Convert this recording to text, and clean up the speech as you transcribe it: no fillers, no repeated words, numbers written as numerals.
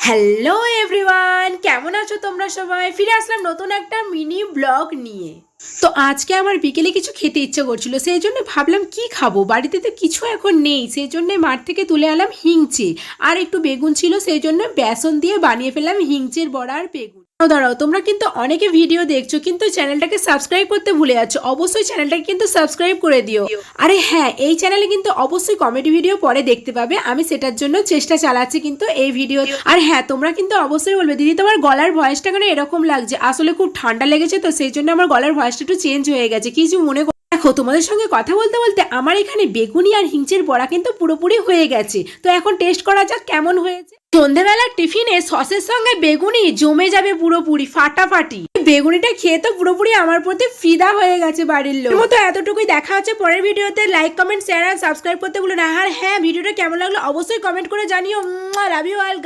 Hello everyone, কেমন আছো তোমরা সবাই? ফিরে আসলাম নতুন একটা মিনি ব্লগ নিয়ে। তো আজকে আমার বিকেলে কিছু খেতে ইচ্ছে করছিল, সেই জন্য ভাবলাম কি খাবো, বাড়িতে তো কিছু এখন নেই, সেই জন্য মাঠ থেকে তুলে আনলাম হিংচে আর একটু বেগুন ছিল, সেই জন্য বেসন দিয়ে বানিয়ে ফেললাম হিংচের বড়া আর বেগুন। দাঁড়াও, তোমরা কিন্তু অনেকে ভিডিও দেখছো কিন্তু চ্যানেলটাকে সাবস্ক্রাইব করতে ভুলে যাচ্ছ, অবশ্যই চ্যানেলটাকে কিন্তু সাবস্ক্রাইব করে দিও। আরে হ্যাঁ, এই চ্যানেলে কিন্তু অবশ্যই কমেডি ভিডিও পরে দেখতে পাবে, আমি সেটার জন্য চেষ্টা চালাচ্ছি কিন্তু এই ভিডিও। আর হ্যাঁ, তোমরা কিন্তু অবশ্যই বলবে দিদি তোমার গলার ভয়েসটা কেন এরকম লাগছে, আসলে খুব ঠান্ডা লেগেছে তো সেই জন্য আমার গলার ভয়েসটা একটু চেঞ্জ হয়ে গেছে, কিছু মনে দেখো। তোমাদের সঙ্গে কথা বলতে বলতে আমার এখানে বেগুনি আর হিংচের বড়া কিন্তু পুরোপুরি হয়ে গেছে, তো এখন টেস্ট করা যাক কেমন হয়েছে। সন্ধ্যেবেলার টিফিনে সসের সঙ্গে বেগুনি জমে যাবে পুরোপুরি ফাটাফাটি। বেগুনিটা খেয়ে তো পুরোপুরি আমার প্রতি ফিদা হয়ে গেছে বাড়ির লোক। তো এতটুকুই, দেখা হচ্ছে পরের ভিডিওতে। লাইক কমেন্ট শেয়ার আর সাবস্ক্রাইব করতে ভুলো না। আর হ্যাঁ, ভিডিওটা কেমন লাগলো অবশ্যই কমেন্ট করে জানিও। Love you all.